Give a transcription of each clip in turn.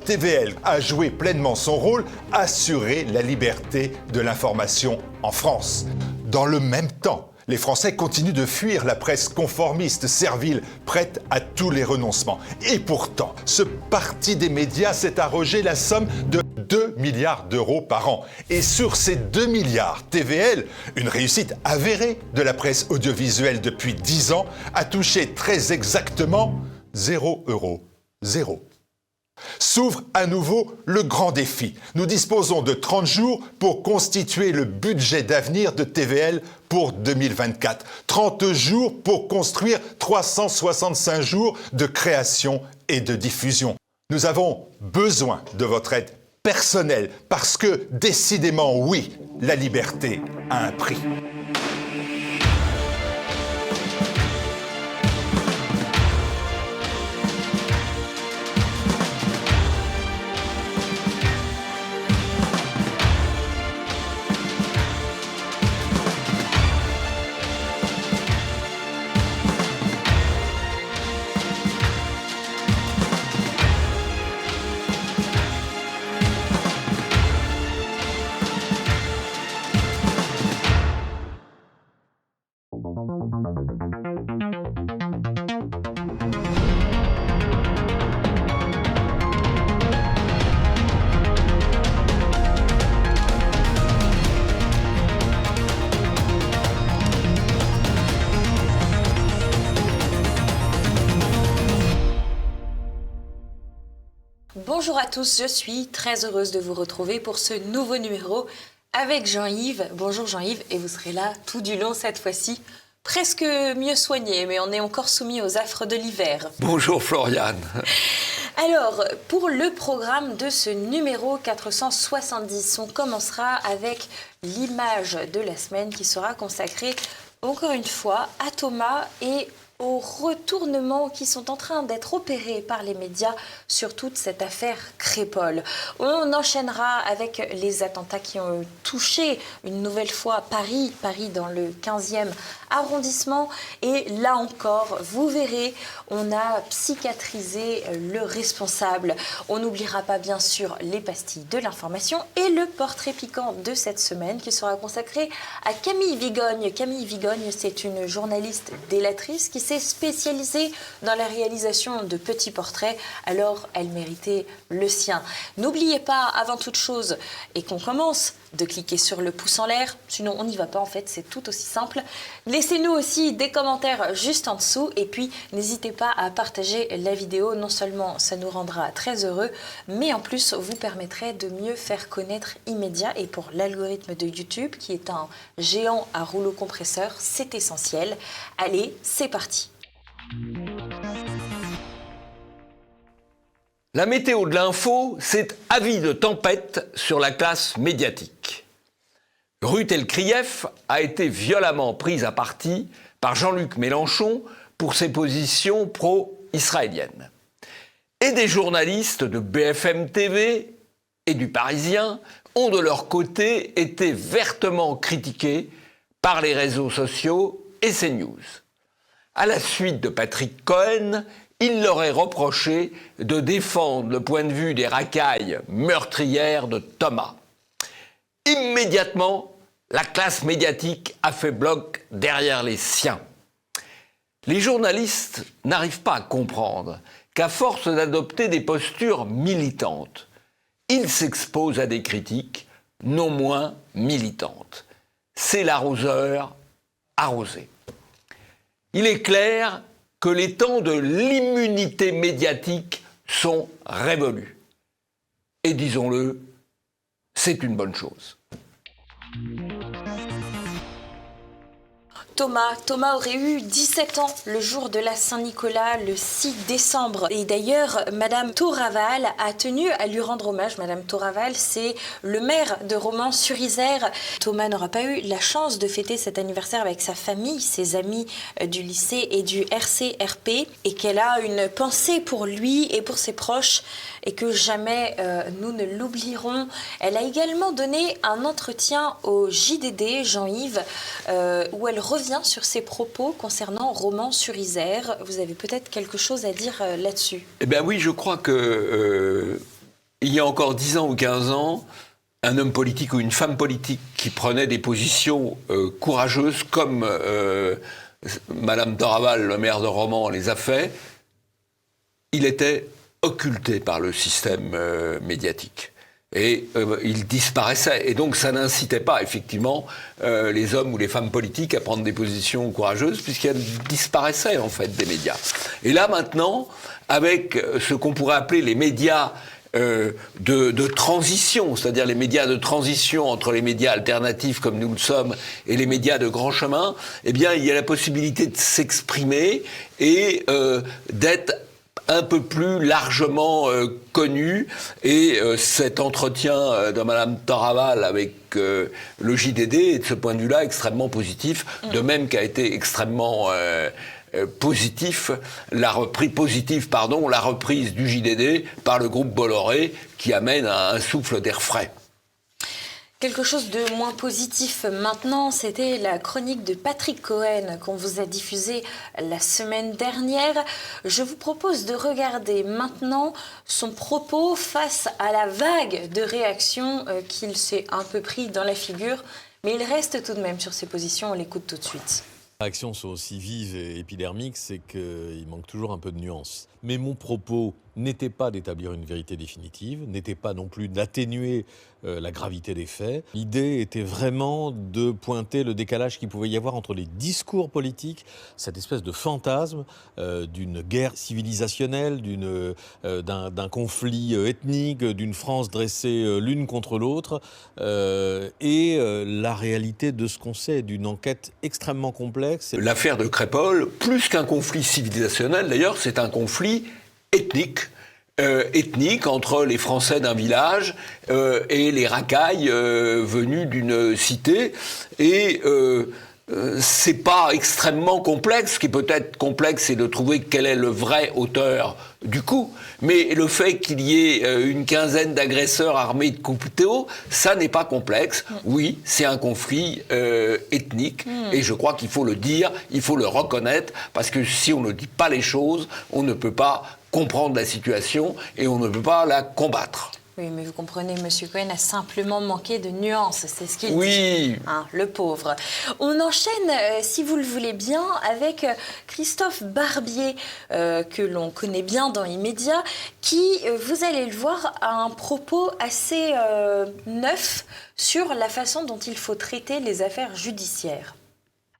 TVL a joué pleinement son rôle, assurer la liberté de l'information en France. Dans le même temps, les Français continuent de fuir la presse conformiste, servile, prête à tous les renoncements. Et pourtant, ce parti des médias s'est arrogé la somme de 2 milliards d'euros par an. Et sur ces 2 milliards, TVL, une réussite avérée de la presse audiovisuelle depuis 10 ans, a touché très exactement 0 euros. 0. S'ouvre à nouveau le grand défi. Nous disposons de 30 jours pour constituer le budget d'avenir de TVL pour 2024. 30 jours pour construire 365 jours de création et de diffusion. Nous avons besoin de votre aide personnelle parce que, décidément, oui, la liberté a un prix. Bonjour à tous, je suis très heureuse de vous retrouver pour ce nouveau numéro avec Jean-Yves. Bonjour Jean-Yves, et vous serez là tout du long cette fois-ci, presque mieux soigné, mais on est encore soumis aux affres de l'hiver. Bonjour Floriane. Alors, pour le programme de ce numéro 470, on commencera avec l'image de la semaine qui sera consacrée, encore une fois, à Thomas et aux retournements qui sont en train d'être opérés par les médias sur toute cette affaire Crépol. On enchaînera avec les attentats qui ont touché une nouvelle fois Paris dans le 15e arrondissement. Et là encore, vous verrez, on a psychiatrisé le responsable. On n'oubliera pas bien sûr les pastilles de l'information et le portrait piquant de cette semaine qui sera consacré à Camille Vigogne. Camille Vigogne, c'est une journaliste délatrice qui s'est spécialisée dans la réalisation de petits portraits, alors elle méritait le sien. N'oubliez pas, avant toute chose, et qu'on commence, de cliquer sur le pouce en l'air, sinon on n'y va pas en fait, c'est tout aussi simple. Laissez-nous aussi des commentaires juste en dessous et puis n'hésitez pas à partager la vidéo, non seulement ça nous rendra très heureux, mais en plus vous permettrait de mieux faire connaître Immédiat et pour l'algorithme de YouTube qui est un géant à rouleau compresseur, c'est essentiel. Allez, c'est parti. La météo de l'info, c'est avis de tempête sur la classe médiatique. Ruth Elkrief a été violemment prise à partie par Jean-Luc Mélenchon pour ses positions pro-israéliennes. Et des journalistes de BFM TV et du Parisien ont de leur côté été vertement critiqués par les réseaux sociaux et CNews. À la suite de Patrick Cohen, il leur est reproché de défendre le point de vue des racailles meurtrières de Thomas. Immédiatement, la classe médiatique a fait bloc derrière les siens. Les journalistes n'arrivent pas à comprendre qu'à force d'adopter des postures militantes, ils s'exposent à des critiques non moins militantes. C'est l'arroseur arrosé. Il est clair que les temps de l'immunité médiatique sont révolus. Et disons-le, c'est une bonne chose. Thomas aurait eu 17 ans le jour de la Saint-Nicolas, le 6 décembre. Et d'ailleurs, Madame Toraval a tenu à lui rendre hommage. Madame Toraval, c'est le maire de Romans-sur-Isère. Thomas n'aura pas eu la chance de fêter cet anniversaire avec sa famille, ses amis du lycée et du RCRP, et qu'elle a une pensée pour lui et pour ses proches, et que jamais nous ne l'oublierons. Elle a également donné un entretien au JDD, Jean-Yves, où elle revient sur ses propos concernant Romans-sur-Isère. Vous avez peut-être quelque chose à dire là-dessus. Eh bien oui, je crois que y a encore 10 ans ou 15 ans, un homme politique ou une femme politique qui prenait des positions courageuses, comme Madame Doraval, le maire de Romans, les a fait, il était occulté par le système médiatique. Et il disparaissait. Et donc ça n'incitait pas, effectivement, les hommes ou les femmes politiques à prendre des positions courageuses, puisqu'elles disparaissaient, en fait, des médias. Et là, maintenant, avec ce qu'on pourrait appeler les médias de transition, c'est-à-dire les médias de transition entre les médias alternatifs comme nous le sommes et les médias de grand chemin, eh bien, il y a la possibilité de s'exprimer et d'être un peu plus largement connu, et cet entretien de Madame Doraval avec le JDD est de ce point de vue-là extrêmement positif, de même qu'a été extrêmement positive la reprise du JDD par le groupe Bolloré, qui amène un souffle d'air frais. Quelque chose de moins positif maintenant, c'était la chronique de Patrick Cohen qu'on vous a diffusée la semaine dernière. Je vous propose de regarder maintenant son propos face à la vague de réactions qu'il s'est un peu pris dans la figure, mais il reste tout de même sur ses positions, on l'écoute tout de suite. Les réactions sont aussi vives et épidermiques, c'est qu'il manque toujours un peu de nuance. Mais mon propos n'était pas d'établir une vérité définitive, n'était pas non plus d'atténuer la gravité des faits. L'idée était vraiment de pointer le décalage qu'il pouvait y avoir entre les discours politiques, cette espèce de fantasme d'une guerre civilisationnelle, d'un conflit ethnique, d'une France dressée l'une contre l'autre, et la réalité de ce qu'on sait, d'une enquête extrêmement complexe. L'affaire de Crépol, plus qu'un conflit civilisationnel d'ailleurs, c'est un conflit ethnique entre les Français d'un village et les racailles venus d'une cité. Et c'est pas extrêmement complexe. Ce qui peut être complexe, c'est de trouver quel est le vrai auteur du coup. Mais le fait qu'il y ait une quinzaine d'agresseurs armés de couteaux, ça n'est pas complexe. Oui, c'est un conflit ethnique. Et je crois qu'il faut le dire, il faut le reconnaître, parce que si on ne dit pas les choses, on ne peut pas comprendre la situation et on ne peut pas la combattre. Oui, mais vous comprenez, M. Cohen a simplement manqué de nuances, c'est ce qu'il dit. Hein, le pauvre. On enchaîne, si vous le voulez bien, avec Christophe Barbier, que l'on connaît bien dans Immédiat, qui, vous allez le voir, a un propos assez neuf sur la façon dont il faut traiter les affaires judiciaires.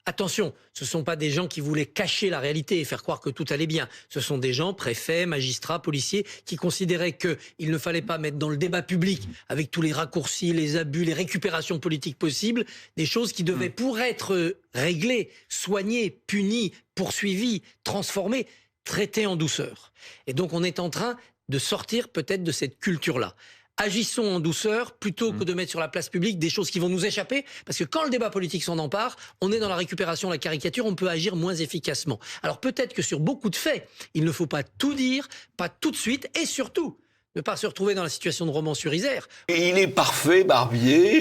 Attention, ce ne sont pas des gens qui voulaient cacher la réalité et faire croire que tout allait bien. Ce sont des gens, préfets, magistrats, policiers, qui considéraient qu'il ne fallait pas mettre dans le débat public, avec tous les raccourcis, les abus, les récupérations politiques possibles, des choses qui devaient, pour être réglées, soignées, punies, poursuivies, transformées, traitées en douceur. Et donc on est en train de sortir peut-être de cette culture-là. Agissons en douceur plutôt que de mettre sur la place publique des choses qui vont nous échapper, parce que quand le débat politique s'en empare, on est dans la récupération, la caricature, on peut agir moins efficacement. Alors peut-être que sur beaucoup de faits, il ne faut pas tout dire, pas tout de suite, et surtout ne pas se retrouver dans la situation de Roman-sur-Isère. Il est parfait, Barbier.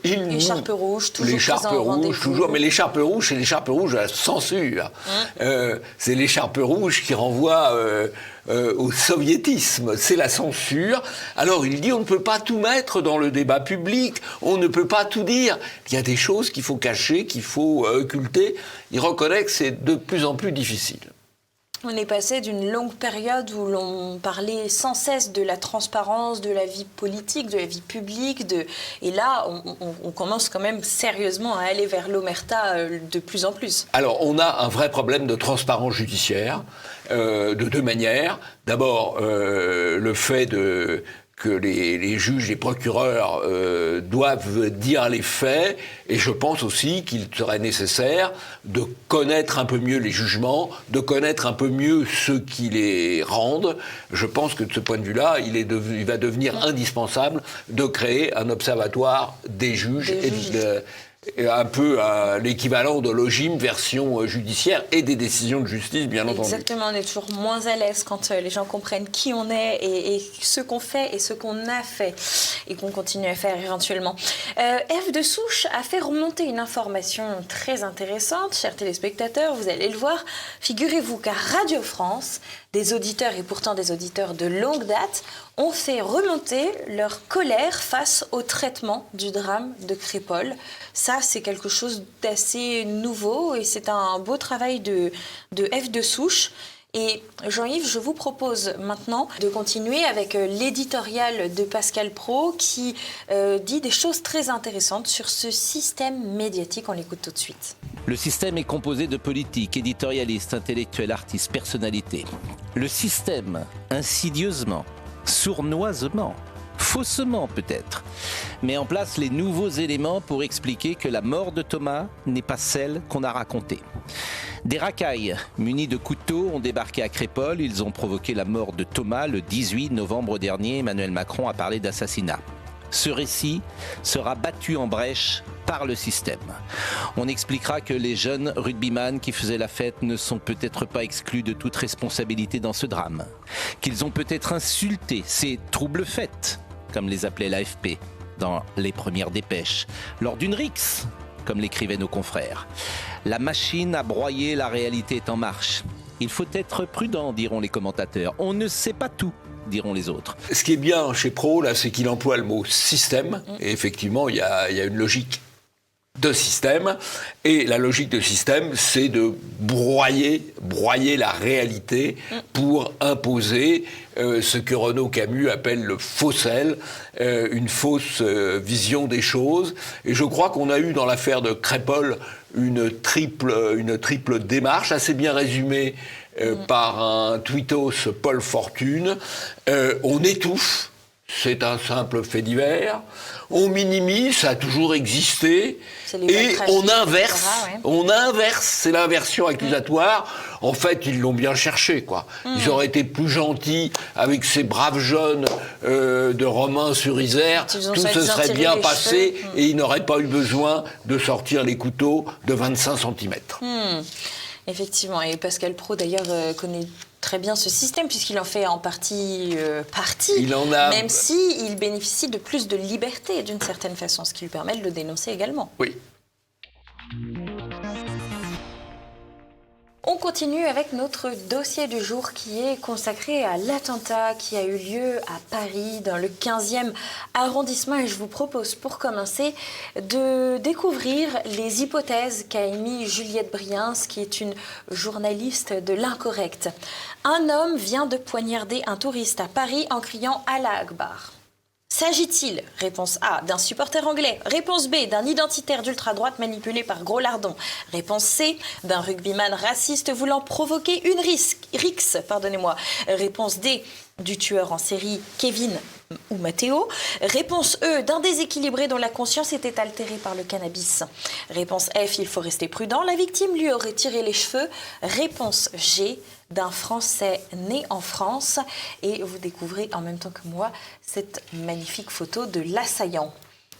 L'écharpe rouge, toujours l'écharpe rouge, toujours. Mais l'écharpe rouge, c'est l'écharpe rouge à la censure. C'est l'écharpe rouge qui renvoie au soviétisme. C'est la censure. Alors il dit on ne peut pas tout mettre dans le débat public, on ne peut pas tout dire. Il y a des choses qu'il faut cacher, qu'il faut occulter. Il reconnaît que c'est de plus en plus difficile. On est passé d'une longue période où l'on parlait sans cesse de la transparence, de la vie politique, de la vie publique. Et là, on commence quand même sérieusement à aller vers l'omerta de plus en plus. Alors, on a un vrai problème de transparence judiciaire, de deux manières. D'abord, le fait que les juges, les procureurs doivent dire les faits, et je pense aussi qu'il serait nécessaire de connaître un peu mieux les jugements, de connaître un peu mieux ceux qui les rendent. Je pense que de ce point de vue-là, il va devenir indispensable de créer un observatoire des juges. Un peu l'équivalent de l'OGIM version judiciaire et des décisions de justice, bien entendu. Exactement, on est toujours moins à l'aise quand les gens comprennent qui on est et ce qu'on fait et ce qu'on a fait et qu'on continue à faire éventuellement. Ève de Souche a fait remonter une information très intéressante, chers téléspectateurs, vous allez le voir. Figurez-vous qu'à Radio France, des auditeurs, et pourtant des auditeurs de longue date, ont fait remonter leur colère face au traitement du drame de Crépol. Ça, c'est quelque chose d'assez nouveau et c'est un beau travail de F. de Souche. Et Jean-Yves, je vous propose maintenant de continuer avec l'éditorial de Pascal Praud qui dit des choses très intéressantes sur ce système médiatique. On l'écoute tout de suite. Le système est composé de politiques, éditorialistes, intellectuels, artistes, personnalités. Le système, insidieusement, sournoisement, faussement peut-être, met en place les nouveaux éléments pour expliquer que la mort de Thomas n'est pas celle qu'on a racontée. Des racailles munis de couteaux ont débarqué à Crépol. Ils ont provoqué la mort de Thomas le 18 novembre dernier. Emmanuel Macron a parlé d'assassinat. Ce récit sera battu en brèche par le système. On expliquera que les jeunes rugbyman qui faisaient la fête ne sont peut-être pas exclus de toute responsabilité dans ce drame. Qu'ils ont peut-être insulté ces troubles fêtes, comme les appelait l'AFP dans les premières dépêches, lors d'une rixe, comme l'écrivaient nos confrères. La machine à broyer la réalité est en marche. Il faut être prudent, diront les commentateurs. On ne sait pas tout, diront les autres. Ce qui est bien chez Praud, là, c'est qu'il emploie le mot système. Et effectivement, il y a une logique de système. Et la logique de système, c'est de broyer la réalité pour imposer ce que Renaud Camus appelle le faussel, une fausse vision des choses. Et je crois qu'on a eu dans l'affaire de Crépol une triple démarche, assez bien résumée par un tweetos Paul Fortune. On étouffe, c'est un simple fait divers. On minimise, ça a toujours existé. Et on inverse, c'est l'inversion accusatoire. En fait, ils l'ont bien cherché, quoi. Ils auraient été plus gentils avec ces braves jeunes de Romans-sur-Isère. Tout se serait bien passé et ils n'auraient pas eu besoin de sortir les couteaux de 25 cm. Effectivement, et Pascal Praud d'ailleurs connaît très bien ce système puisqu'il en fait en partie même s'il bénéficie de plus de liberté d'une certaine façon, ce qui lui permet de le dénoncer également. Oui. On continue avec notre dossier du jour qui est consacré à l'attentat qui a eu lieu à Paris dans le 15e arrondissement et je vous propose pour commencer de découvrir les hypothèses qu'a émis Juliette Briens qui est une journaliste de l'Incorrect. Un homme vient de poignarder un touriste à Paris en criant « Allah Akbar ». S'agit-il, réponse A, d'un supporter anglais, réponse B, d'un identitaire d'ultra-droite manipulé par Gros Lardon, réponse C, d'un rugbyman raciste voulant provoquer une rixe, réponse D, du tueur en série Kevin ou Matteo, réponse E, d'un déséquilibré dont la conscience était altérée par le cannabis, réponse F, il faut rester prudent, la victime lui aurait tiré les cheveux, réponse G, d'un Français né en France. Et vous découvrez en même temps que moi cette magnifique photo de l'assaillant.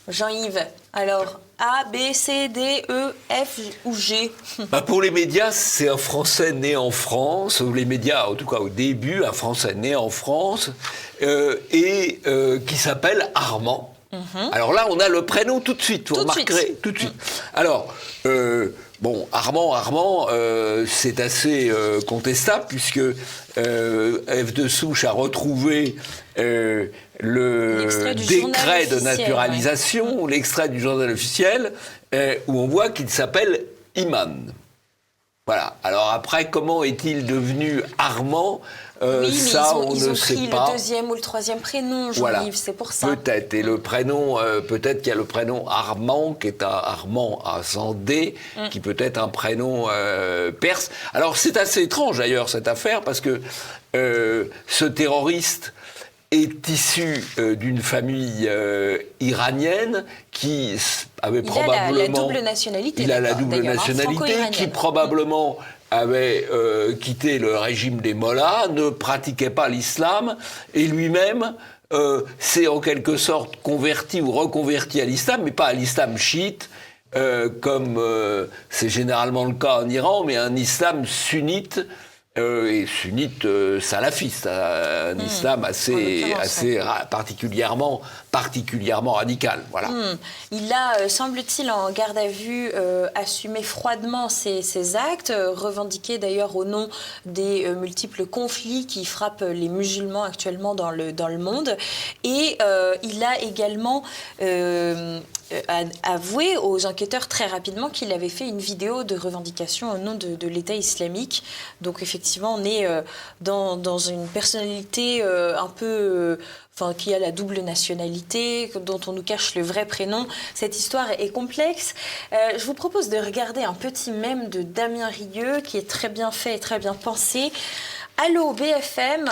Jean-Yves, alors A, B, C, D, E, F ou G? Pour les médias, c'est un Français né en France, ou les médias, en tout cas au début, un Français né en France, et qui s'appelle Armand. Alors là, on a le prénom tout de suite, vous remarquerez, tout de suite. Alors, Armand, c'est assez contestable puisque F. de Souche a retrouvé le décret de naturalisation, l'extrait du journal officiel, où on voit qu'il s'appelle Iman. Voilà. Alors après, comment est-il devenu Armand ? Ça, on ne sait pas. Ils ont pris le deuxième ou le troisième prénom, Jean-Yves, c'est pour ça. Peut-être. Et le prénom, peut-être qu'il y a le prénom Armand, qui est un Armand à sans D, qui peut être un prénom perse. Alors c'est assez étrange d'ailleurs cette affaire, parce que ce terroriste est issu d'une famille iranienne qui avait probablement... Il a la double nationalité. Il a la double nationalité, qui probablement avait quitté le régime des mollahs, ne pratiquait pas l'islam, et lui-même s'est en quelque sorte converti ou reconverti à l'islam, mais pas à l'islam chiite, comme c'est généralement le cas en Iran, mais un islam sunnite, et sunnite salafiste, un islam assez particulièrement radical. Voilà. Il a, semble-t-il, en garde à vue, assumé froidement ses actes, revendiqué d'ailleurs au nom des multiples conflits qui frappent les musulmans actuellement dans le monde. Et il a également avoué aux enquêteurs très rapidement qu'il avait fait une vidéo de revendication au nom de l'État islamique. Donc effectivement, on est dans une personnalité un peu... qui a la double nationalité, dont on nous cache le vrai prénom. Cette histoire est complexe. Je vous propose de regarder un petit mème de Damien Rieu, qui est très bien fait et très bien pensé. Allô, BFM.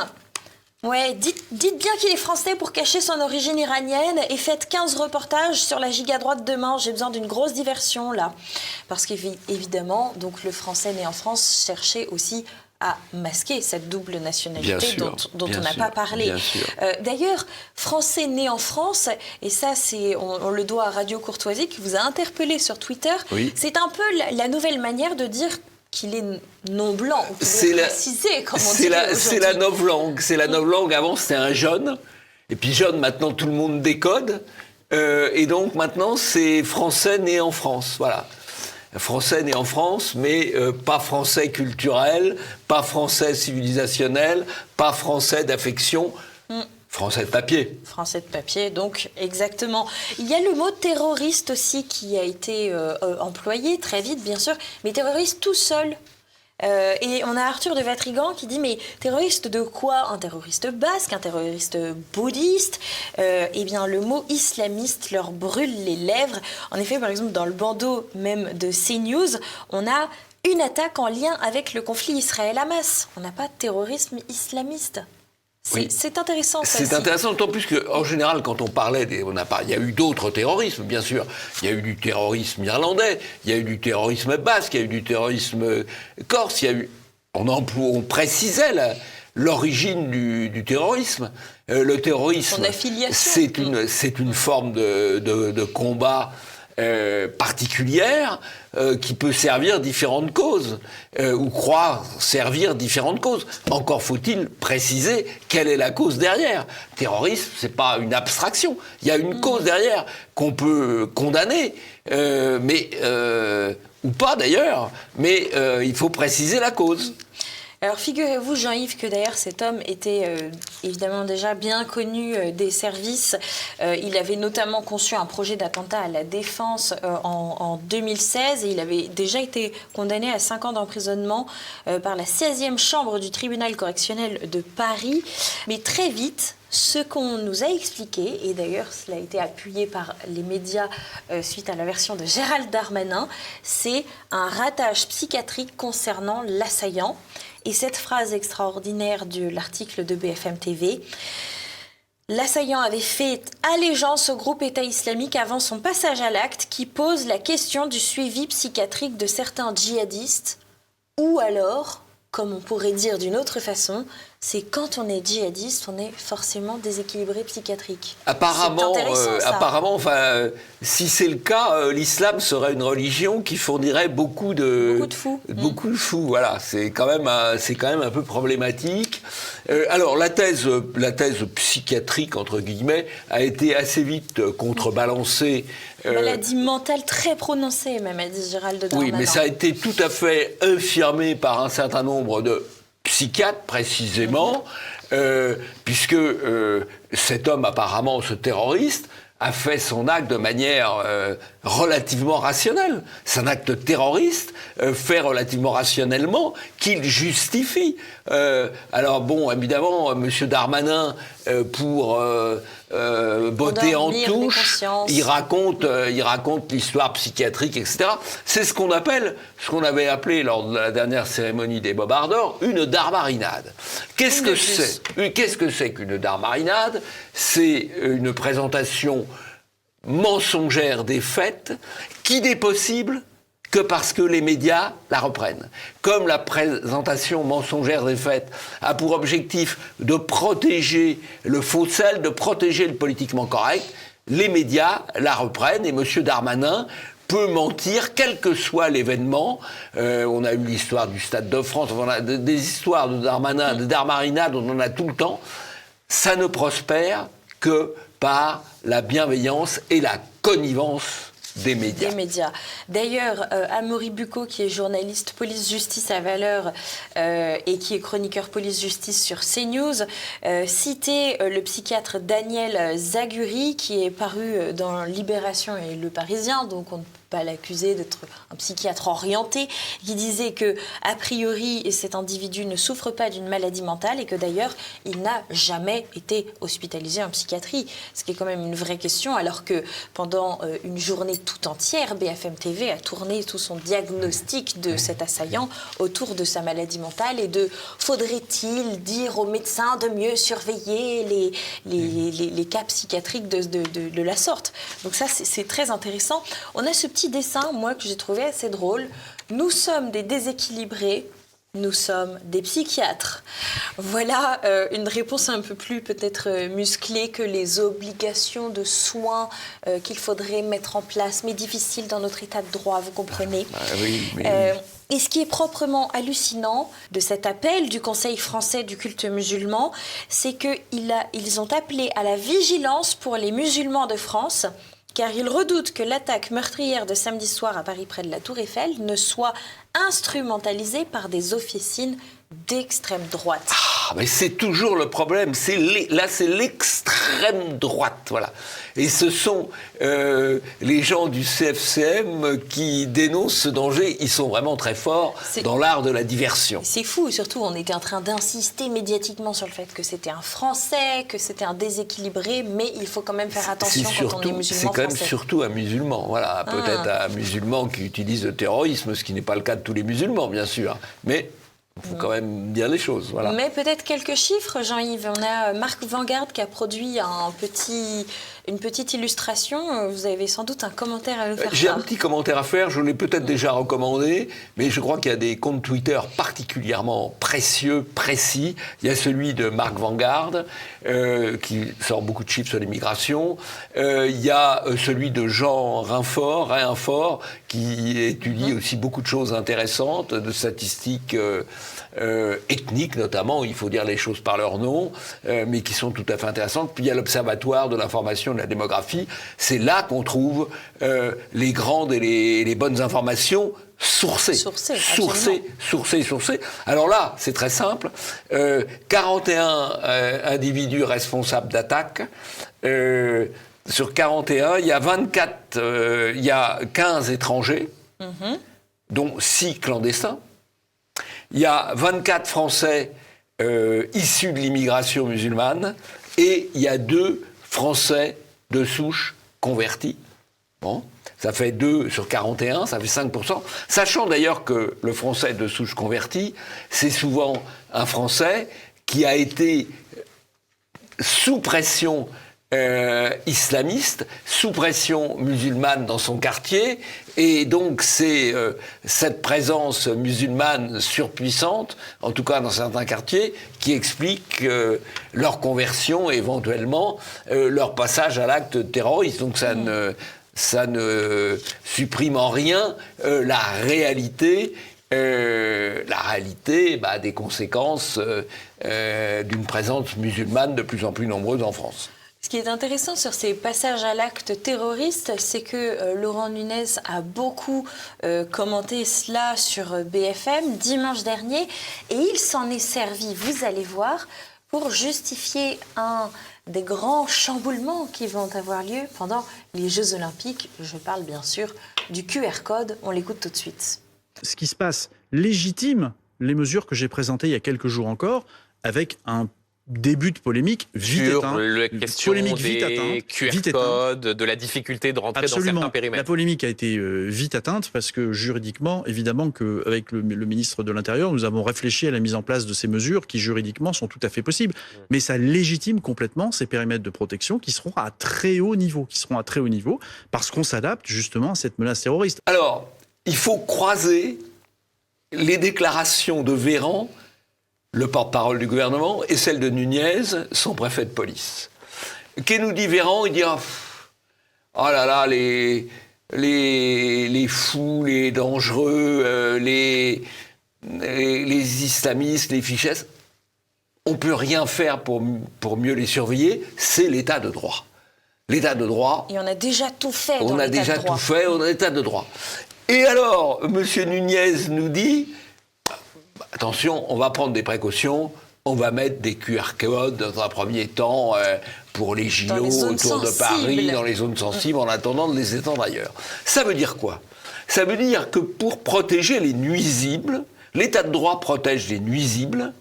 Ouais, dites bien qu'il est français pour cacher son origine iranienne et faites 15 reportages sur la giga droite demain. J'ai besoin d'une grosse diversion, là. Parce qu'évidemment, donc, le français né en France cherchait aussi à masquer cette double nationalité dont on n'a pas parlé. D'ailleurs, français né en France, et ça, on le doit à Radio Courtoisie, qui vous a interpellé sur Twitter, c'est un peu la nouvelle manière de dire qu'il est non blanc, qu'il est racisé, comme on dit aujourd'hui. C'est la novlangue. C'est la novlangue. Avant, c'était un jaune. Et puis jaune, maintenant, tout le monde décode. Et donc, maintenant, c'est français né en France. Voilà. Français né en France, mais pas français culturel, pas français civilisationnel, pas français d'affection. Français de papier. Français de papier, donc exactement. Il y a le mot terroriste aussi qui a été employé très vite, bien sûr, mais terroriste tout seul. Et on a Arthur de Vatrigan qui dit, mais terroriste de quoi? Un terroriste basque, un terroriste bouddhiste? Eh bien, le mot islamiste leur brûle les lèvres. En effet, par exemple, dans le bandeau même de CNews, on a une attaque en lien avec le conflit Israël-Hamas. On n'a pas de terrorisme islamiste. C'est intéressant. C'est intéressant, d'autant plus qu'en général, quand on parlait il y a eu d'autres terrorismes, bien sûr. Il y a eu du terrorisme irlandais, il y a eu du terrorisme basque, il y a eu du terrorisme corse. On précisait l'origine du terrorisme. Le terrorisme, son affiliation. C'est une forme de combat particulière qui peut servir différentes causes ou croire servir différentes causes. Encore faut-il préciser quelle est la cause derrière. Terrorisme, c'est pas une abstraction. Il y a une cause derrière qu'on peut condamner, ou pas d'ailleurs, mais il faut préciser la cause. Alors figurez-vous, Jean-Yves, que d'ailleurs cet homme était évidemment déjà bien connu des services. Il avait notamment conçu un projet d'attentat à la Défense en 2016 et il avait déjà été condamné à 5 ans d'emprisonnement par la 16e chambre du tribunal correctionnel de Paris. Mais très vite, ce qu'on nous a expliqué, et d'ailleurs cela a été appuyé par les médias suite à la version de Gérald Darmanin, c'est un ratage psychiatrique concernant l'assaillant. Et cette phrase extraordinaire de l'article de BFM TV, l'assaillant avait fait allégeance au groupe État islamique avant son passage à l'acte qui pose la question du suivi psychiatrique de certains djihadistes. Ou alors, comme on pourrait dire d'une autre façon, c'est quand on est djihadiste, on est forcément déséquilibré psychiatrique. Apparemment, si c'est le cas, l'islam serait une religion qui fournirait beaucoup de fous. Beaucoup de fous, voilà. C'est quand même un peu problématique. Alors, la thèse psychiatrique, entre guillemets, a été assez vite contrebalancée. Maladie mentale très prononcée, même, a dit Gérald Darmanin. Oui, mais ça a été tout à fait infirmé par un certain nombre de psychiatre précisément, puisque cet homme apparemment, ce terroriste, a fait son acte de manière relativement rationnelle. C'est un acte terroriste fait relativement rationnellement qu'il justifie. Alors bon, évidemment, M. Darmanin, pour botter en touche, il raconte l'histoire psychiatrique, etc. C'est ce qu'on avait appelé lors de la dernière cérémonie des Bobards d'Or, une darmarinade. Qu'est-ce que c'est qu'une darmarinade? C'est une présentation mensongère des faits qui n'est possible que parce que les médias la reprennent. Comme la présentation mensongère des faits a pour objectif de protéger le faux sel, de protéger le politiquement correct, les médias la reprennent et M. Darmanin peut mentir, quel que soit l'événement. On a eu l'histoire du Stade de France, on a des histoires de Darmanin, de Darmarinade, on en a tout le temps. Ça ne prospère que par la bienveillance et la connivence des médias. D'ailleurs, Amaury Bucco, qui est journaliste police-justice à Valeurs et qui est chroniqueur police-justice sur CNews, citait le psychiatre Daniel Zaguri, qui est paru dans Libération et Le Parisien, donc on ne peut pas l'accuser d'être un psychiatre orienté, qui disait que, a priori, cet individu ne souffre pas d'une maladie mentale et que d'ailleurs, il n'a jamais été hospitalisé en psychiatrie. Ce qui est quand même une vraie question, alors que pendant une journée tout entière, BFM TV a tourné tout son diagnostic de cet assaillant autour de sa maladie mentale et de faudrait-il dire aux médecins de mieux surveiller les cas psychiatriques de la sorte. Donc ça, c'est très intéressant. On a ce petit dessin, moi, que j'ai trouvé assez drôle. Nous sommes des déséquilibrés. Nous sommes des psychiatres. Voilà une réponse un peu plus peut-être musclée que les obligations de soins qu'il faudrait mettre en place, mais difficiles dans notre état de droit, vous comprenez. Et ce qui est proprement hallucinant de cet appel du Conseil français du culte musulman, c'est qu'ils ont appelé à la vigilance pour les musulmans de France, car ils redoutent que l'attaque meurtrière de samedi soir à Paris près de la Tour Eiffel ne soit instrumentalisée par des officines d'extrême droite. Ah, mais c'est toujours le problème. Là, c'est l'extrême droite, voilà. Et ce sont les gens du CFCM qui dénoncent ce danger. Ils sont vraiment très forts dans l'art de la diversion. C'est fou, surtout on était en train d'insister médiatiquement sur le fait que c'était un Français, que c'était un déséquilibré, mais il faut quand même faire attention quand on est musulman C'est quand même français. surtout un musulman, voilà. Peut-être un musulman qui utilise le terrorisme, ce qui n'est pas le cas de tous les musulmans, bien sûr. Mais il faut quand même dire les choses, voilà. Mais peut-être quelques chiffres, Jean-Yves. On a Marc Vanguard qui a produit une petite illustration. Vous avez sans doute un commentaire à nous faire. J'ai un petit commentaire à faire, je l'ai peut-être déjà recommandé, mais je crois qu'il y a des comptes Twitter particulièrement précieux, précis. Il y a celui de Marc Vanguard, qui sort beaucoup de chiffres sur l'immigration. Il y a celui de Jean Rainfort, qui étudie aussi beaucoup de choses intéressantes, de statistiques ethniques notamment, il faut dire les choses par leur nom, mais qui sont tout à fait intéressantes. Puis il y a l'Observatoire de l'information et de la démographie. C'est là qu'on trouve les grandes et les bonnes informations sourcées. Sourcées. Alors là, c'est très simple. 41 individus responsables d'attaques. Sur 41, il y a il y a 15 étrangers, dont 6 clandestins. Il y a 24 Français issus de l'immigration musulmane et il y a 2 Français de souche convertis. Bon, ça fait 2 sur 41, ça fait 5%. Sachant d'ailleurs que le Français de souche convertie, c'est souvent un Français qui a été sous pression islamiste, sous pression musulmane dans son quartier, et donc c'est cette présence musulmane surpuissante, en tout cas dans certains quartiers, qui explique leur conversion et éventuellement leur passage à l'acte terroriste. Donc ça ne supprime en rien la réalité des conséquences d'une présence musulmane de plus en plus nombreuse en France. Ce qui est intéressant sur ces passages à l'acte terroriste, c'est que Laurent Nunez a beaucoup commenté cela sur BFM dimanche dernier et il s'en est servi, vous allez voir, pour justifier un des grands chamboulements qui vont avoir lieu pendant les Jeux Olympiques. Je parle bien sûr du QR code, on l'écoute tout de suite. Ce qui se passe légitime les mesures que j'ai présentées il y a quelques jours encore, avec un début de polémique vite éteint. Sur la question des QR codes, de la difficulté de rentrer dans certains périmètres. La polémique a été vite atteinte parce que juridiquement, évidemment qu'avec le ministre de l'Intérieur, nous avons réfléchi à la mise en place de ces mesures qui juridiquement sont tout à fait possibles. Mais ça légitime complètement ces périmètres de protection qui seront à très haut niveau, parce qu'on s'adapte justement à cette menace terroriste. Alors, il faut croiser les déclarations de Véran, le porte-parole du gouvernement, et celle de Nunez, son préfet de police. Qu'est nous dit Véran? Il dit oh là là, les fous, les dangereux, les islamistes, les fichesses, on ne peut rien faire pour mieux les surveiller, c'est l'état de droit. L'état de droit... Et on a déjà tout fait dans l'état de droit. On a déjà tout fait dans l'état de droit. Et alors, M. Nunez nous dit, attention, on va prendre des précautions, on va mettre des QR codes dans un premier temps pour les JO autour de Paris, dans les zones sensibles, en attendant de les étendre ailleurs. Ça veut dire quoi? Ça veut dire que pour protéger les nuisibles, l'état de droit protège les nuisibles,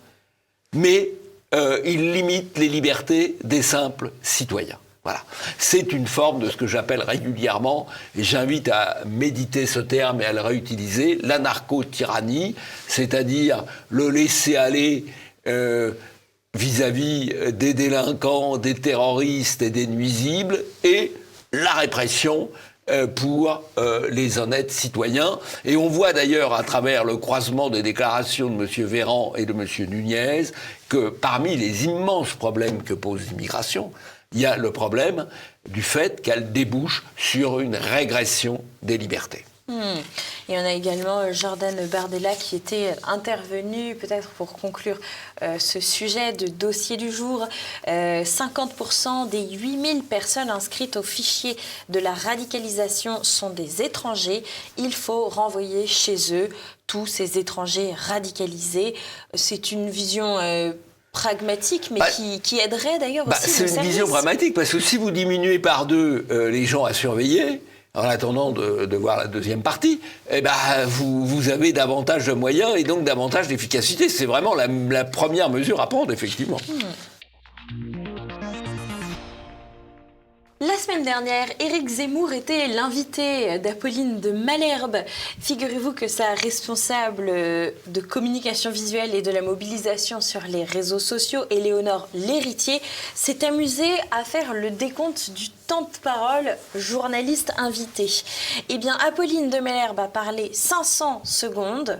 mais il limite les libertés des simples citoyens. Voilà. C'est une forme de ce que j'appelle régulièrement, et j'invite à méditer ce terme et à le réutiliser, l'anarcho-tyrannie, c'est-à-dire le laisser-aller vis-à-vis des délinquants, des terroristes et des nuisibles, et la répression pour les honnêtes citoyens. Et on voit d'ailleurs à travers le croisement des déclarations de M. Véran et de M. Nunez que parmi les immenses problèmes que pose l'immigration, il y a le problème du fait qu'elle débouche sur une régression des libertés. Et on a également Jordan Bardella qui était intervenu, peut-être pour conclure ce sujet de dossier du jour. 50% des 8000 personnes inscrites au fichier de la radicalisation sont des étrangers. Il faut renvoyer chez eux tous ces étrangers radicalisés. C'est une vision... pragmatique, mais qui aiderait d'ailleurs aussi c'est une vision pragmatique, parce que si vous diminuez par deux les gens à surveiller, en attendant de voir la deuxième partie, vous avez davantage de moyens et donc davantage d'efficacité. C'est vraiment la première mesure à prendre, effectivement. La semaine dernière, Éric Zemmour était l'invité d'Apolline de Malherbe. Figurez-vous que sa responsable de communication visuelle et de la mobilisation sur les réseaux sociaux, Éléonore L'Héritier, s'est amusée à faire le décompte du temps de parole journaliste invité. Eh bien, Apolline de Malherbe a parlé 500 secondes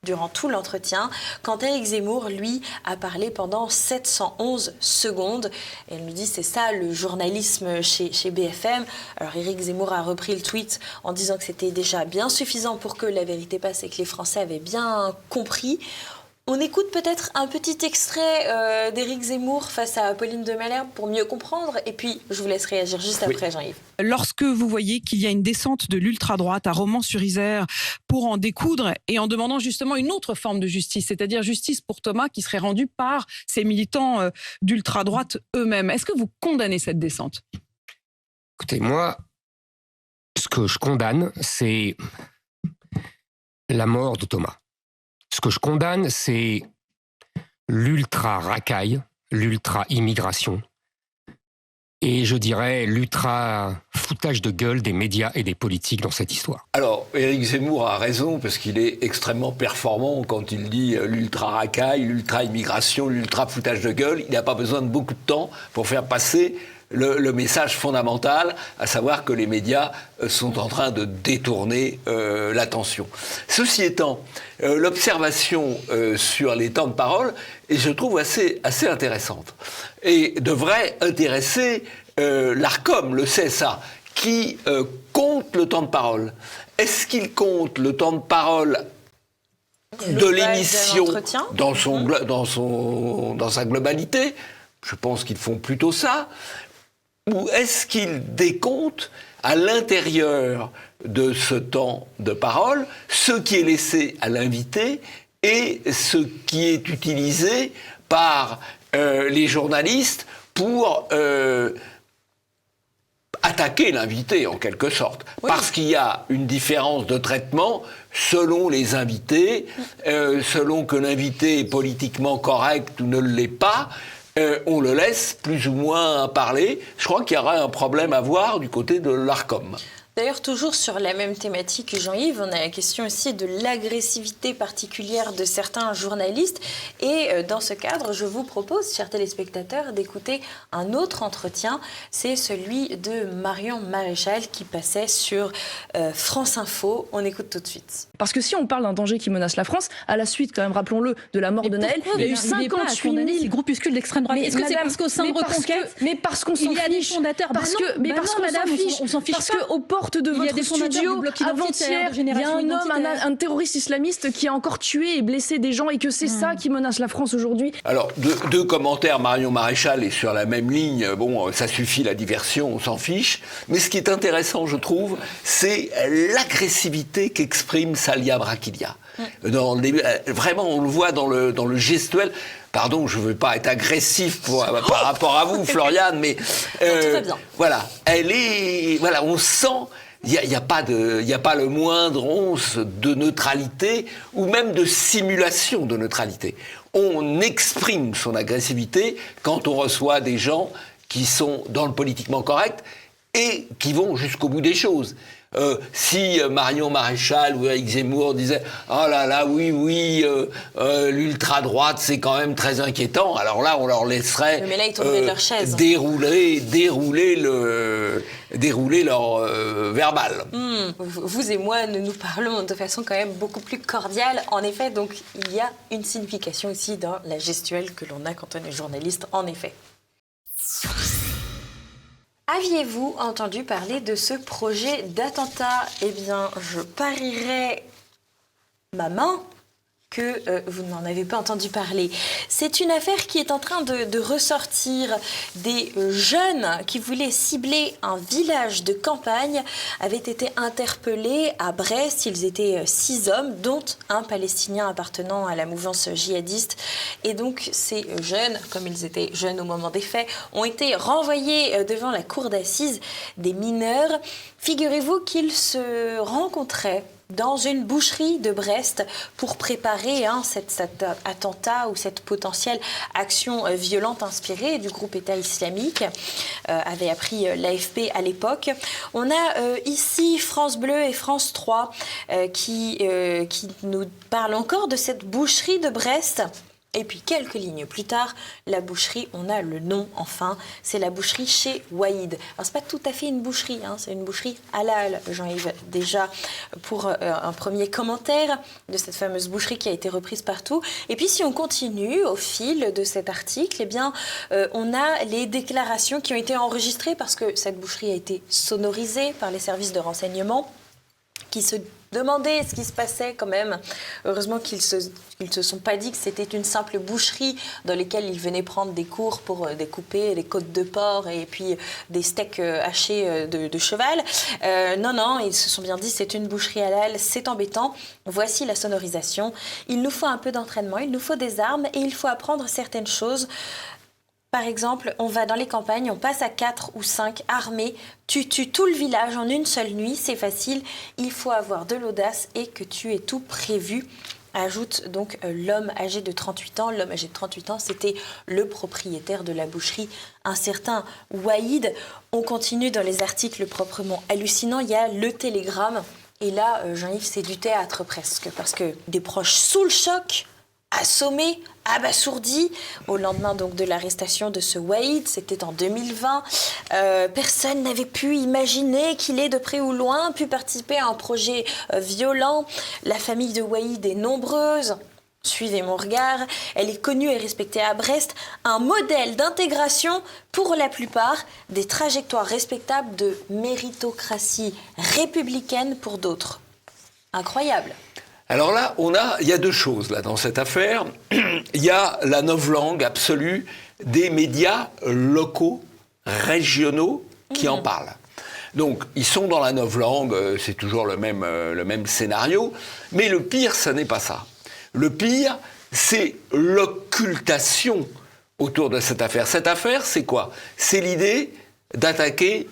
durant tout l'entretien, quand Éric Zemmour, lui, a parlé pendant 711 secondes. Et elle nous dit, c'est ça le journalisme chez BFM. Alors Éric Zemmour a repris le tweet en disant que c'était déjà bien suffisant pour que la vérité passe et que les Français avaient bien compris. On écoute peut-être un petit extrait d'Éric Zemmour face à Apolline de Malherbe pour mieux comprendre, et puis je vous laisse réagir juste après, Jean-Yves. Lorsque vous voyez qu'il y a une descente de l'ultra-droite à Romans-sur-Isère pour en découdre et en demandant justement une autre forme de justice, c'est-à-dire justice pour Thomas qui serait rendue par ces militants d'ultra-droite eux-mêmes, est-ce que vous condamnez cette descente? Écoutez, moi, ce que je condamne, c'est la mort de Thomas. Ce que je condamne, c'est l'ultra-racaille, l'ultra-immigration et je dirais l'ultra-foutage de gueule des médias et des politiques dans cette histoire. Alors, Éric Zemmour a raison parce qu'il est extrêmement performant quand il dit l'ultra-racaille, l'ultra-immigration, l'ultra-foutage de gueule. Il n'a pas besoin de beaucoup de temps pour faire passer le message fondamental, à savoir que les médias sont en train de détourner l'attention. Ceci étant, l'observation sur les temps de parole est, je trouve, assez intéressante et devrait intéresser l'ARCOM, le CSA, qui compte le temps de parole. Est-ce qu'il compte le temps de parole de l'émission dans sa globalité? Je pense qu'ils font plutôt ça. Ou est-ce qu'il décompte à l'intérieur de ce temps de parole ce qui est laissé à l'invité et ce qui est utilisé par les journalistes pour attaquer l'invité, en quelque sorte. Oui. Parce qu'il y a une différence de traitement selon les invités, selon que l'invité est politiquement correct ou ne l'est pas. On le laisse plus ou moins parler. Je crois qu'il y aura un problème à voir du côté de l'ARCOM. D'ailleurs, toujours sur la même thématique, Jean-Yves, on a la question aussi de l'agressivité particulière de certains journalistes. Et dans ce cadre, je vous propose, chers téléspectateurs, d'écouter un autre entretien. C'est celui de Marion Maréchal qui passait sur France Info. On écoute tout de suite. Parce que si on parle d'un danger qui menace la France, à la suite, quand même, rappelons-le, de la mort de Naël, il y a eu 58 000 ces groupuscules d'extrême droite. Est-ce que c'est parce qu'au sein de Reconquête, mais parce qu'on s'en fiche, parce que, mais parce qu'on s'en fiche, on s'en fiche parce qu'au port porte de votre studio avant-hier, il y a un homme, un terroriste islamiste qui a encore tué et blessé des gens et que c'est ça qui menace la France aujourd'hui. Alors, deux commentaires. Marion Maréchal est sur la même ligne. Bon, ça suffit la diversion, on s'en fiche. Mais ce qui est intéressant, je trouve, c'est l'agressivité qu'exprime Salia Braquilia. Vraiment, on le voit dans le gestuel. Pardon, je ne veux pas être agressif par rapport à vous, Floriane, mais tout va bien. Voilà, on sent. Il n'y a pas le moindre once de neutralité ou même de simulation de neutralité. On exprime son agressivité quand on reçoit des gens qui sont dans le politiquement correct et qui vont jusqu'au bout des choses. Si Marion Maréchal ou Éric Zemmour disaient « Oh là là, oui, l'ultra-droite, c'est quand même très inquiétant », alors là, on leur laisserait mais là, ils tomberaient de leur chaise. dérouler leur verbal. Vous et moi, nous parlons de façon quand même beaucoup plus cordiale. En effet, donc, il y a une signification aussi dans la gestuelle que l'on a quand on est journaliste, en effet. Aviez-vous entendu parler de ce projet d'attentat ? Eh bien, je parierais ma main que vous n'en avez pas entendu parler. C'est une affaire qui est en train de ressortir. Des jeunes qui voulaient cibler un village de campagne avaient été interpellés à Brest. Ils étaient 6 hommes, dont un Palestinien appartenant à la mouvance djihadiste. Et donc, ces jeunes, comme ils étaient jeunes au moment des faits, ont été renvoyés devant la cour d'assises des mineurs. Figurez-vous qu'ils se rencontraient dans une boucherie de Brest pour préparer cet attentat ou cette potentielle action violente inspirée du groupe État islamique, avait appris l'AFP à l'époque. On a ici France Bleu et France 3 qui nous parlent encore de cette boucherie de Brest. Et puis quelques lignes plus tard, la boucherie, on a le nom enfin, c'est la boucherie chez Waïd. Alors c'est pas tout à fait une boucherie, c'est une boucherie halal, Jean-Yves, déjà pour un premier commentaire de cette fameuse boucherie qui a été reprise partout. Et puis si on continue au fil de cet article, eh bien on a les déclarations qui ont été enregistrées parce que cette boucherie a été sonorisée par les services de renseignement qui se demandaient ce qui se passait quand même. Heureusement qu'ils se sont pas dit que c'était une simple boucherie dans laquelle ils venaient prendre des cours pour découper les côtes de porc et puis des steaks hachés de cheval. Non, ils se sont bien dit c'est une boucherie halal, c'est embêtant. Voici la sonorisation. Il nous faut un peu d'entraînement, il nous faut des armes et il faut apprendre certaines choses. Par exemple, on va dans les campagnes, on passe à 4 ou 5 armés, tu tues tout le village en une seule nuit, c'est facile, il faut avoir de l'audace et que tu aies tout prévu. Ajoute donc l'homme âgé de 38 ans. L'homme âgé de 38 ans, c'était le propriétaire de la boucherie, un certain Waïd. On continue dans les articles proprement hallucinants, il y a le télégramme. Et là, Jean-Yves, c'est du théâtre presque, parce que des proches sous le choc, assommés, abasourdis, au lendemain donc de l'arrestation de ce Waïd, c'était en 2020. Personne n'avait pu imaginer qu'il ait de près ou loin pu participer à un projet violent. La famille de Waïd est nombreuse. Suivez mon regard, elle est connue et respectée à Brest, un modèle d'intégration pour la plupart, des trajectoires respectables de méritocratie républicaine pour d'autres. Incroyable. Alors là, il y a deux choses là, dans cette affaire. Il y a la novlangue absolue des médias locaux, régionaux, qui en parlent. Donc, ils sont dans la novlangue, c'est toujours le même scénario. Mais le pire, ce n'est pas ça. Le pire, c'est l'occultation autour de cette affaire. Cette affaire, c'est quoi ? C'est l'idée d'attaquer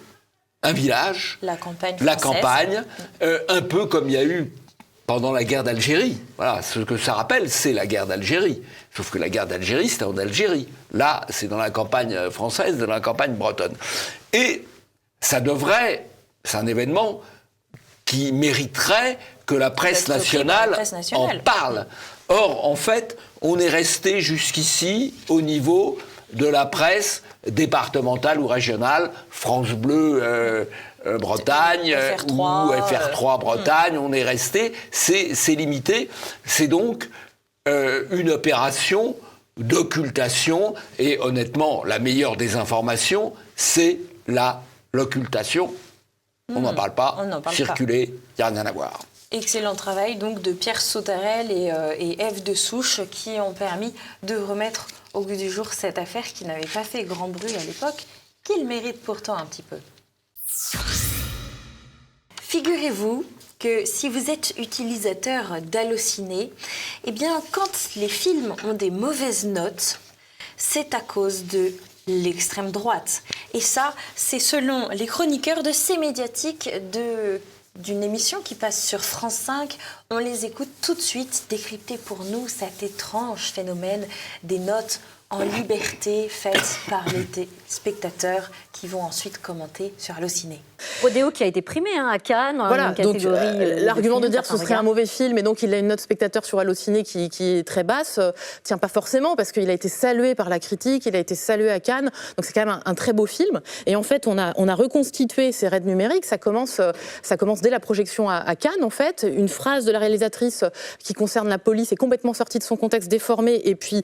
un village, la campagne, un peu comme il y a eu pendant la guerre d'Algérie. Voilà, ce que ça rappelle, c'est la guerre d'Algérie. Sauf que la guerre d'Algérie, c'était en Algérie. Là, c'est dans la campagne française, dans la campagne bretonne. Et c'est un événement qui mériterait que la presse nationale en parle. Or, en fait, on est resté jusqu'ici au niveau de la presse départementale ou régionale, France Bleu Bretagne FR3, ou FR3 Bretagne, on est resté, c'est limité. C'est donc une opération d'occultation et honnêtement, la meilleure des informations, c'est l'occultation On n'en parle pas. Circuler, il n'y a rien à voir. Excellent travail donc de Pierre Sautarel et Ève de Souche qui ont permis de remettre au goût du jour cette affaire qui n'avait pas fait grand bruit à l'époque, qu'il mérite pourtant un petit peu. Figurez-vous que si vous êtes utilisateur d'Allociné, eh bien quand les films ont des mauvaises notes, c'est à cause de l'extrême droite. Et ça, c'est selon les chroniqueurs de C'est Médiatique d'une émission qui passe sur France 5. On les écoute tout de suite décrypter pour nous cet étrange phénomène des notes en liberté faites par les spectateurs qui vont ensuite commenter sur Allociné. Rodéo qui a été primé à Cannes, voilà, dans une catégorie. Donc, l'argument de dire que ce serait un mauvais film et donc il a une note spectateur sur Allociné qui est très basse, tient pas forcément parce qu'il a été salué par la critique, il a été salué à Cannes, donc c'est quand même un très beau film. Et en fait, on a reconstitué ces raids numériques. Ça commence dès la projection à Cannes. En fait, une phrase de la réalisatrice qui concerne la police est complètement sortie de son contexte, déformée et puis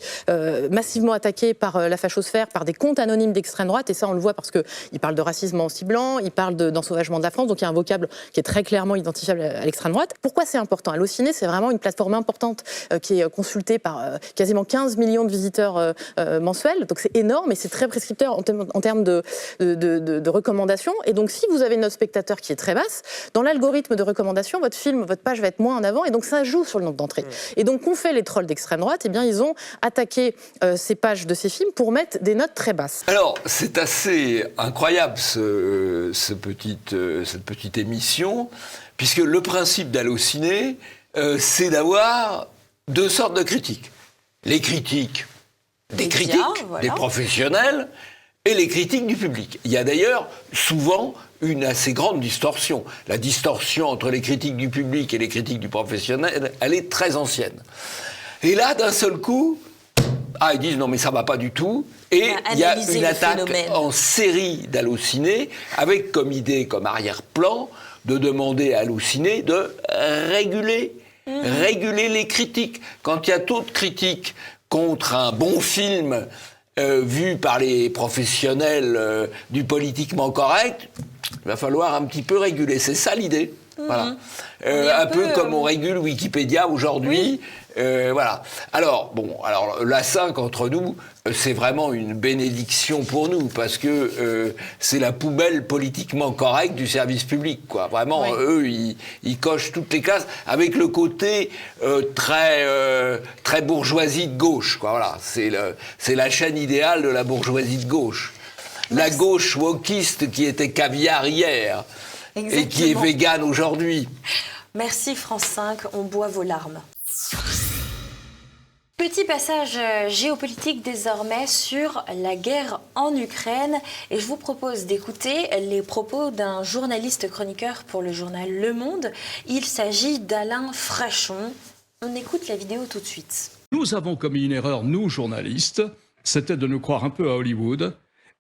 massivement attaquée par la fachosphère, par des comptes anonymes d'extrême droite. Et ça, on le voit parce qu'il parle de racisme anti-blanc, il parle d'ensauvagement de la France, donc il y a un vocable qui est très clairement identifiable à l'extrême droite. Pourquoi c'est important ? Allociné, c'est vraiment une plateforme importante qui est consultée par quasiment 15 millions de visiteurs mensuels, donc c'est énorme et c'est très prescripteur en termes de recommandations. Et donc si vous avez une note spectateur qui est très basse, dans l'algorithme de recommandation, votre film, votre page va être moins en avant et donc ça joue sur le nombre d'entrées. Et donc qu'ont fait les trolls d'extrême droite ? Eh bien ils ont attaqué ces pages de ces films pour mettre des notes très basses. Alors c'est assez incroyable cette petite émission, puisque le principe d'Allociné, c'est d'avoir deux sortes de critiques. Les critiques des critiques, voilà, des professionnels, et les critiques du public. Il y a d'ailleurs souvent une assez grande distorsion. La distorsion entre les critiques du public et les critiques du professionnel, elle est très ancienne. Et là, d'un seul coup, ils disent non mais ça va pas du tout. Et il y a une attaque en série d'Allociné, avec comme idée, comme arrière-plan, de demander à Allociné de réguler les critiques. Quand il y a trop de critiques contre un bon film vu par les professionnels du politiquement correct, il va falloir un petit peu réguler. C'est ça l'idée. Voilà. Un peu comme on régule Wikipédia aujourd'hui. Voilà. Alors, la 5 entre nous, c'est vraiment une bénédiction pour nous, parce que c'est la poubelle politiquement correcte du service public, quoi. Vraiment, eux, ils cochent toutes les cases, avec le côté très bourgeoisie de gauche, quoi. Voilà. C'est la chaîne idéale de la bourgeoisie de gauche. La gauche wokiste qui était caviar hier. Exactement. Et qui est végane aujourd'hui. Merci France 5, on boit vos larmes. Petit passage géopolitique désormais sur la guerre en Ukraine. Et je vous propose d'écouter les propos d'un journaliste chroniqueur pour le journal Le Monde. Il s'agit d'Alain Frachon. On écoute la vidéo tout de suite. Nous avons commis une erreur, nous journalistes, c'était de nous croire un peu à Hollywood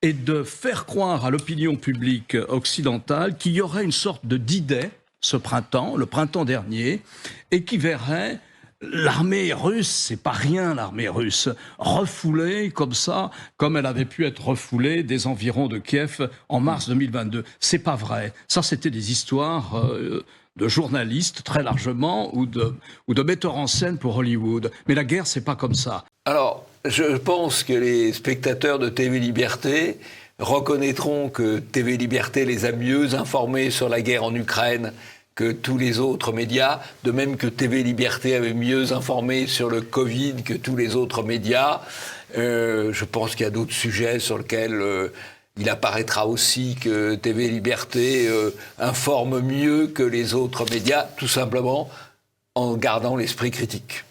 et de faire croire à l'opinion publique occidentale qu'il y aurait une sorte d'idée ce printemps, le printemps dernier, et qui verrait l'armée russe, c'est pas rien l'armée russe, refoulée comme ça, comme elle avait pu être refoulée des environs de Kiev en mars 2022. C'est pas vrai. Ça, c'était des histoires de journalistes, très largement, ou de metteurs en scène pour Hollywood. Mais la guerre, c'est pas comme ça. Alors, je pense que les spectateurs de TV Liberté reconnaîtront que TV Liberté les a mieux informés sur la guerre en Ukraine que tous les autres médias, de même que TV Liberté avait mieux informé sur le Covid que tous les autres médias. Je pense qu'il y a d'autres sujets sur lesquels il apparaîtra aussi que TV Liberté informe mieux que les autres médias, tout simplement en gardant l'esprit critique.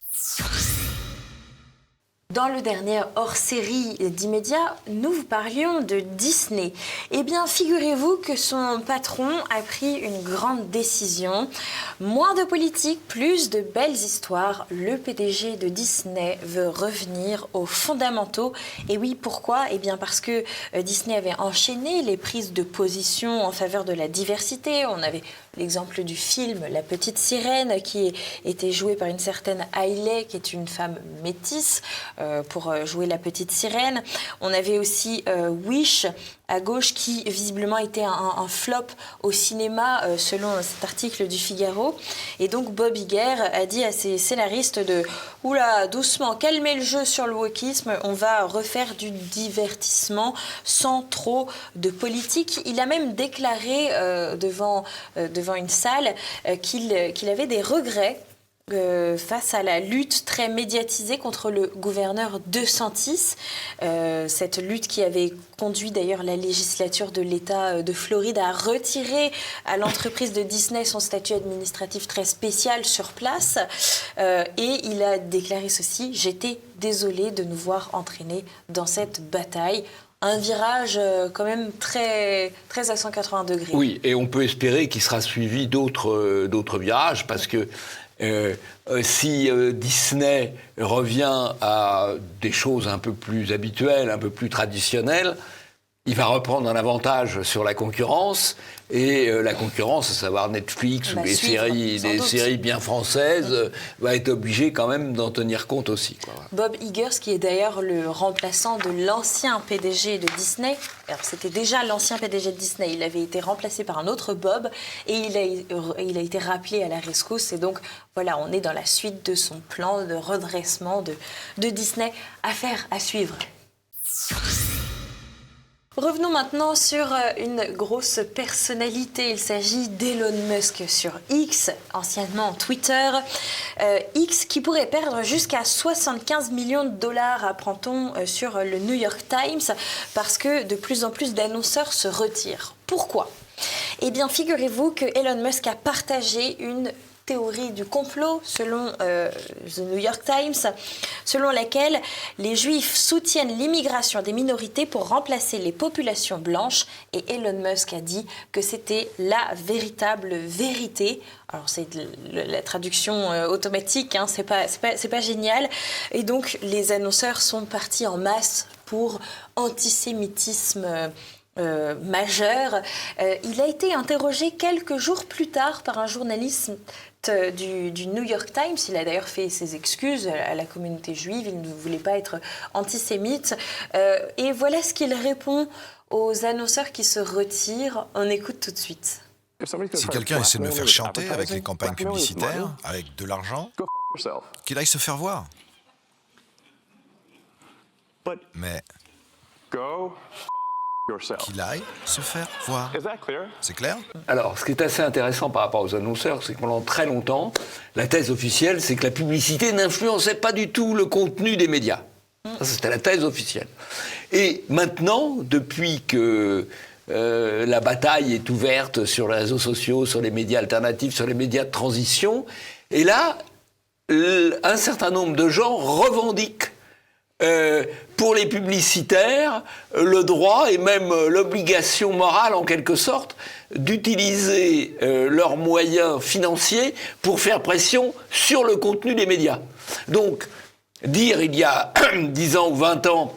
Dans le dernier hors-série d'Immédiat, nous vous parlions de Disney. Eh bien, figurez-vous que son patron a pris une grande décision. Moins de politique, plus de belles histoires. Le PDG de Disney veut revenir aux fondamentaux. Et oui, pourquoi ? Eh bien, parce que Disney avait enchaîné les prises de position en faveur de la diversité. On avait l'exemple du film La Petite Sirène, qui était jouée par une certaine Hailey, qui est une femme métisse. pour jouer la petite sirène. On avait aussi Wish à gauche qui visiblement était un flop au cinéma selon cet article du Figaro. Et donc Bob Iger a dit à ses scénaristes de « Oula, doucement, calmez le jeu sur le wokisme, on va refaire du divertissement sans trop de politique ». Il a même déclaré devant une salle qu'il avait des regrets face à la lutte très médiatisée contre le gouverneur DeSantis, cette lutte qui avait conduit d'ailleurs la législature de l'État de Floride à retirer à l'entreprise de Disney son statut administratif très spécial sur place. Et il a déclaré ceci: « J'étais désolé de nous voir entraînés dans cette bataille ». Un virage quand même très à 180 degrés. Oui, et on peut espérer qu'il sera suivi d'autres virages, parce que si Disney revient à des choses un peu plus habituelles, un peu plus traditionnelles, il va reprendre un avantage sur la concurrence. Et la concurrence, à savoir Netflix ou des séries bien françaises, va être obligé quand même d'en tenir compte aussi, quoi. Bob Iger, qui est d'ailleurs le remplaçant de l'ancien PDG de Disney. Alors c'était déjà l'ancien PDG de Disney. Il avait été remplacé par un autre Bob et il a été rappelé à la rescousse. Et donc voilà, on est dans la suite de son plan de redressement de Disney. Affaire à suivre. Revenons maintenant sur une grosse personnalité. Il s'agit d'Elon Musk sur X, anciennement Twitter. X qui pourrait perdre jusqu'à 75 millions de dollars, apprend-on sur le New York Times, parce que de plus en plus d'annonceurs se retirent. Pourquoi ? Eh bien, figurez-vous que Elon Musk a partagé une théorie du complot selon The New York Times, selon laquelle les Juifs soutiennent l'immigration des minorités pour remplacer les populations blanches, et Elon Musk a dit que c'était la véritable vérité. Alors c'est la traduction automatique, hein, c'est pas génial. Et donc les annonceurs sont partis en masse pour antisémitisme majeur. Il a été interrogé quelques jours plus tard par un journaliste du New York Times. Il a d'ailleurs fait ses excuses à la communauté juive. Il ne voulait pas être antisémite. Et voilà ce qu'il répond aux annonceurs qui se retirent. On écoute tout de suite. Si quelqu'un essaie de me faire chanter avec les campagnes publicitaires, avec de l'argent, qu'il aille se faire voir. Mais qu'il aille se faire voir. C'est clair ? Alors, ce qui est assez intéressant par rapport aux annonceurs, c'est que pendant très longtemps, la thèse officielle, c'est que la publicité n'influençait pas du tout le contenu des médias. Ça, c'était la thèse officielle. Et maintenant, depuis que la bataille est ouverte sur les réseaux sociaux, sur les médias alternatifs, sur les médias de transition, et là, un certain nombre de gens revendiquent pour les publicitaires le droit et même l'obligation morale en quelque sorte d'utiliser leurs moyens financiers pour faire pression sur le contenu des médias. Donc dire il y a 10 ans ou 20 ans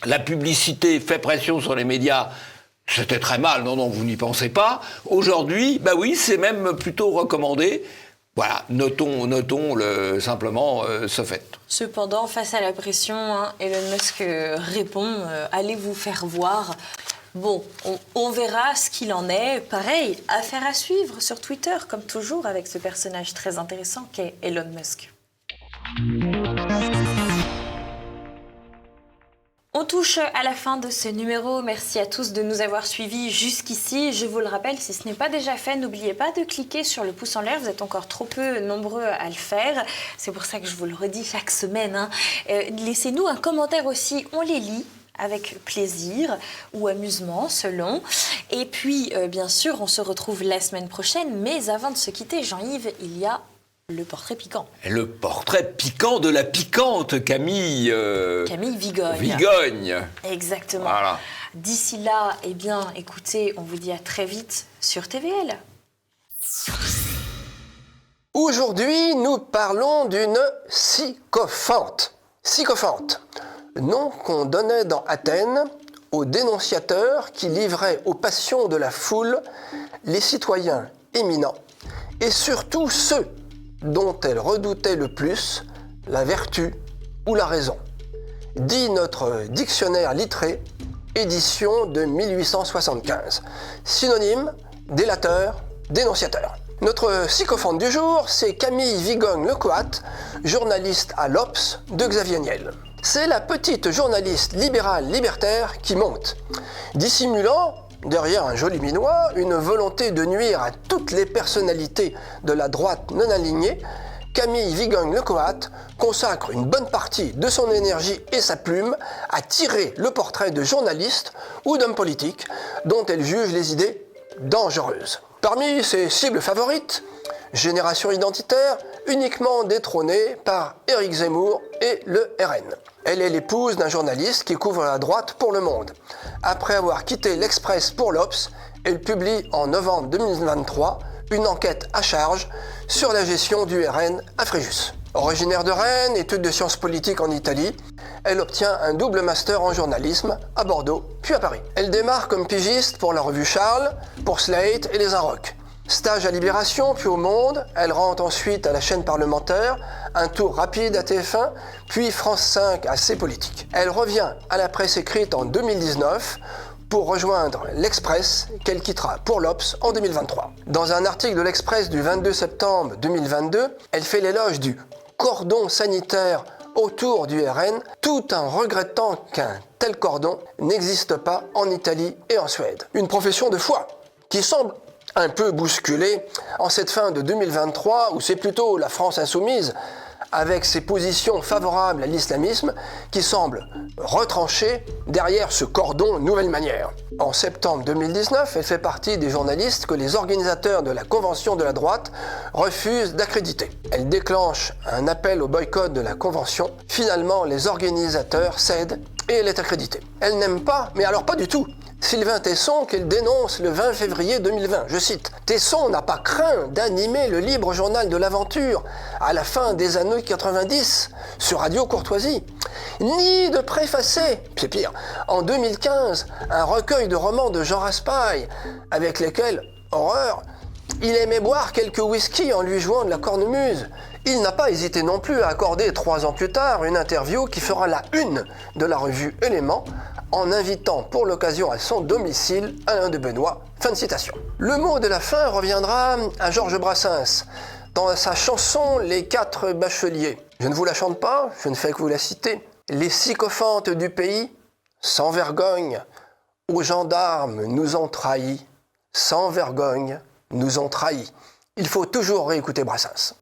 la publicité fait pression sur les médias, c'était très mal, non, vous n'y pensez pas. Aujourd'hui, bah oui, c'est même plutôt recommandé. Voilà, notons simplement ce fait. Cependant, face à la pression, Elon Musk répond « Allez vous faire voir ». Bon, on verra ce qu'il en est. Pareil, affaire à suivre sur Twitter, comme toujours, avec ce personnage très intéressant qu'est Elon Musk. On touche à la fin de ce numéro. Merci à tous de nous avoir suivis jusqu'ici. Je vous le rappelle, si ce n'est pas déjà fait, n'oubliez pas de cliquer sur le pouce en l'air. Vous êtes encore trop peu nombreux à le faire. C'est pour ça que je vous le redis chaque semaine. Laissez-nous un commentaire aussi, on les lit avec plaisir ou amusement, selon. Et puis, bien sûr, on se retrouve la semaine prochaine. Mais avant de se quitter, Jean-Yves, il y a le portrait piquant. Le portrait piquant de la piquante Camille Vigogne. Vigogne. Exactement. Voilà. D'ici là, eh bien, écoutez, on vous dit à très vite sur TVL. Aujourd'hui, nous parlons d'une sycophante. Sycophante, nom qu'on donnait dans Athènes aux dénonciateurs qui livraient aux passions de la foule les citoyens éminents et surtout ceux dont elle redoutait le plus la vertu ou la raison. dit notre dictionnaire littré, édition de 1875. Synonyme, délateur, dénonciateur. Notre sycophante du jour, c'est Camille Vigogne-Lecoat, journaliste à l'Obs de Xavier Niel. C'est la petite journaliste libérale libertaire qui monte, dissimulant, derrière un joli minois, une volonté de nuire à toutes les personnalités de la droite non alignée. Camille Vigogne-Lecoat consacre une bonne partie de son énergie et sa plume à tirer le portrait de journalistes ou d'hommes politiques dont elle juge les idées dangereuses. Parmi ses cibles favorites, Génération identitaire, uniquement détrônée par Éric Zemmour et le RN. Elle est l'épouse d'un journaliste qui couvre la droite pour Le Monde. Après avoir quitté l'Express pour l'Obs, elle publie en novembre 2023 une enquête à charge sur la gestion du RN à Fréjus. Originaire de Rennes, études de sciences politiques en Italie, elle obtient un double master en journalisme à Bordeaux, puis à Paris. Elle démarre comme pigiste pour la revue Charles, pour Slate et les Inrocks. Stage à Libération, puis au Monde, elle rentre ensuite à la chaîne parlementaire, un tour rapide à TF1, puis France 5 à C'est Politique. Elle revient à la presse écrite en 2019 pour rejoindre l'Express qu'elle quittera pour l'Obs en 2023. Dans un article de l'Express du 22 septembre 2022, elle fait l'éloge du cordon sanitaire autour du RN, tout en regrettant qu'un tel cordon n'existe pas en Italie et en Suède. Une profession de foi qui semble un peu bousculée en cette fin de 2023 où c'est plutôt la France insoumise avec ses positions favorables à l'islamisme qui semble retranchée derrière ce cordon nouvelle manière. En septembre 2019, elle fait partie des journalistes que les organisateurs de la Convention de la droite refusent d'accréditer. Elle déclenche un appel au boycott de la Convention. Finalement, les organisateurs cèdent et elle est accréditée. Elle n'aime pas, mais alors pas du tout, Sylvain Tesson qu'elle dénonce le 20 février 2020. Je cite, « Tesson n'a pas craint d'animer le libre journal de l'aventure à la fin des années 90 sur Radio Courtoisie, ni de préfacer, c'est pire, en 2015, un recueil de romans de Jean Raspail avec lesquels, horreur, il aimait boire quelques whisky en lui jouant de la cornemuse. Il n'a pas hésité non plus à accorder 3 ans plus tard une interview qui fera la une de la revue Éléments en invitant pour l'occasion à son domicile Alain de Benoît. Fin de citation. Le mot de la fin reviendra à Georges Brassens dans sa chanson Les 4 bacheliers. Je ne vous la chante pas, je ne fais que vous la citer. Les sycophantes du pays, sans vergogne, aux gendarmes nous ont trahis, sans vergogne, nous ont trahis. Il faut toujours réécouter Brassens.